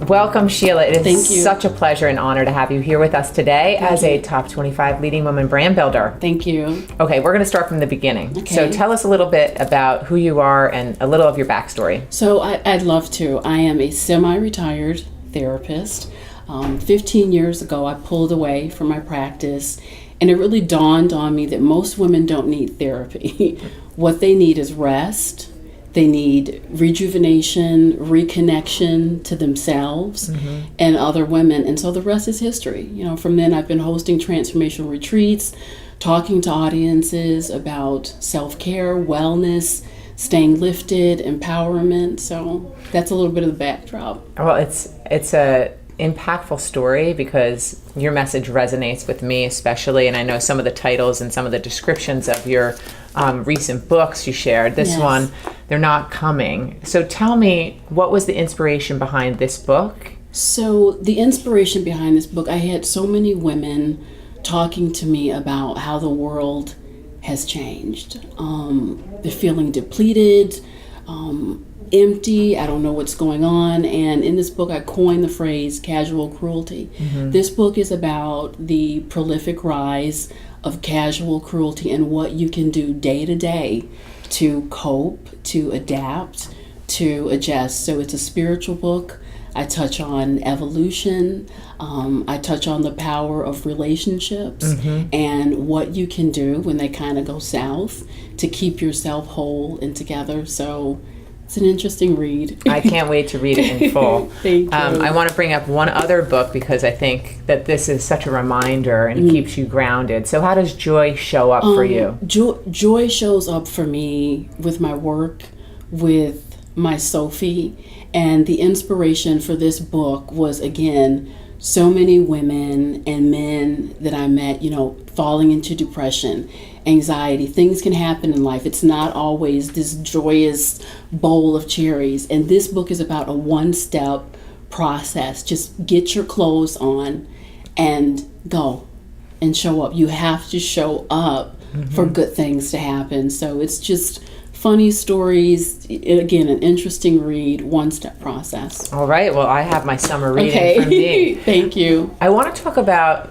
Welcome, Sheila. It is Thank you. such a pleasure and honor to have you here with us today as a top 25 leading woman brand builder. Thank you. Okay, we're going to start from the beginning. Okay. So tell us a little bit about who you are and a little of your backstory. So I'd love to. I am a semi-retired therapist. 15 years ago, I pulled away from my practice, and it really dawned on me that most women don't need therapy. What they need is rest. They need rejuvenation, reconnection to themselves and other women. And so the rest is history. You know, from then I've been hosting transformational retreats, talking to audiences about self-care, wellness, staying lifted, empowerment. So that's a little bit of the backdrop. Well, it's a impactful story because your message resonates with me especially, and I know some of the titles and some of the descriptions of your recent books you shared. This one, They're Not Coming. So tell me, what was the inspiration behind this book? So the inspiration behind this book, I had so many women talking to me about how the world has changed. They're feeling depleted, empty, I don't know what's going on. And in this book, I coined the phrase casual cruelty. This book is about the prolific rise of casual cruelty and what you can do day to day to cope, to adapt, to adjust. So it's a spiritual book. I touch on evolution. I touch on the power of relationships and what you can do when they kind of go south to keep yourself whole and together. So it's an interesting read. I can't wait to read it in full. Thank you. I want to bring up one other book because I think that this is such a reminder and keeps you grounded. So how does joy show up for you? Joy shows up for me with my work, with my Sophie, and the inspiration for this book was, again, so many women and men that I met, you know, falling into depression, anxiety. Things can happen in life. It's not always this joyous bowl of cherries. And this book is about a one-step process. Just get your clothes on and go and show up. You have to show up for good things to happen. So it's just funny stories. Again, an interesting read, one-step process. All right. Well, I have my summer reading from me. Thank you. I want to talk about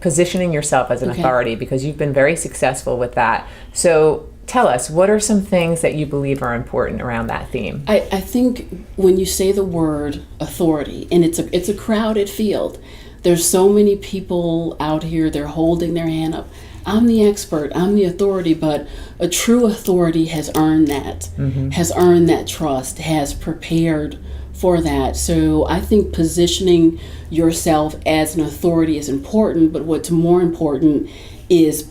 positioning yourself as an authority because you've been very successful with that. So tell us, what are some things that you believe are important around that theme? I think when you say the word authority, and it's a crowded field, there's so many people out here, they're holding their hand up. I'm the expert, I'm the authority, but a true authority has earned that, has earned that trust, has prepared for that. So I think positioning yourself as an authority is important, but what's more important is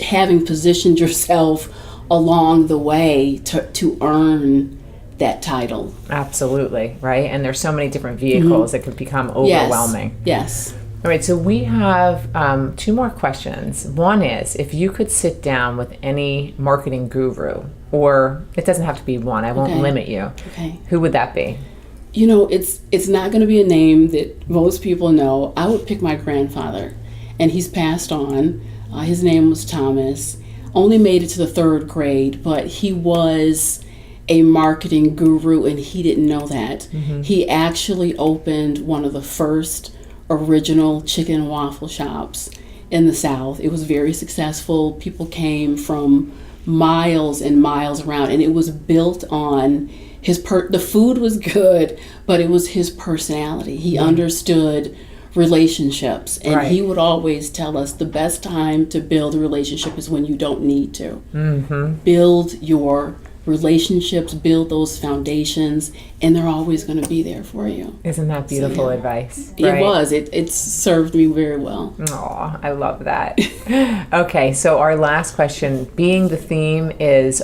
having positioned yourself along the way to earn that title. Absolutely, right? And there's so many different vehicles that could become overwhelming. Yes. All right, so we have two more questions. One is, if you could sit down with any marketing guru, or it doesn't have to be one, I won't limit you, who would that be? You know, it's not going to be a name that most people know. I would pick my grandfather, and he's passed on. His name was Thomas. Only made it to the 3rd grade, but he was a marketing guru, and he didn't know that. He actually opened one of the first original chicken and waffle shops in the South. It was very successful. People came from miles and miles around, and it was built on the food was good, but it was his personality. He understood relationships, and he would always tell us the best time to build a relationship is when you don't need to. Build your relationships, build those foundations, and they're always going to be there for you. Isn't that beautiful advice? Right? It was. It served me very well. Aw, I love that. Okay, so our last question, being the theme is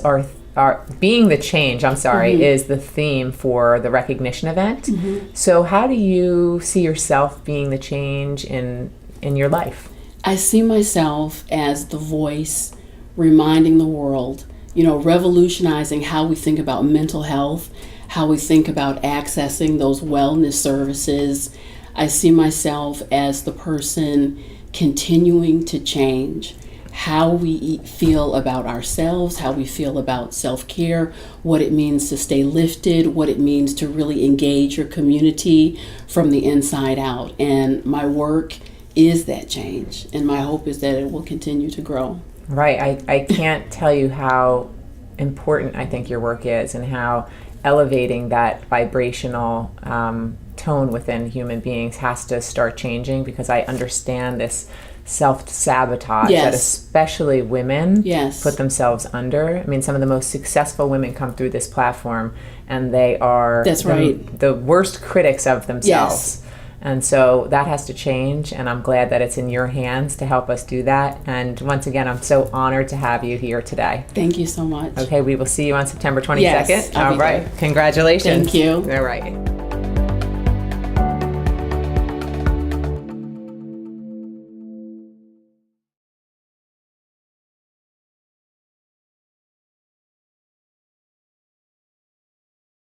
being the change, is the theme for the recognition event. So how do you see yourself being the change in your life? I see myself as the voice reminding the world, you know, revolutionizing how we think about mental health, how we think about accessing those wellness services. I see myself as the person continuing to change. how we feel about ourselves, how we feel about self-care, what it means to stay lifted, what it means to really engage your community from the inside out. And my work is that change, and my hope is that it will continue to grow. Right. I can't tell you how important I think your work is, and how elevating that vibrational tone within human beings has to start changing, because I understand this self-sabotage that especially women put themselves under. I mean, some of the most successful women come through this platform, and they are the worst critics of themselves. And so that has to change, and I'm glad that it's in your hands to help us do that. And once again, I'm so honored to have you here today. Thank you so much. Okay, we will see you on September 22nd. Yes, All right. Congratulations. Thank you. All right.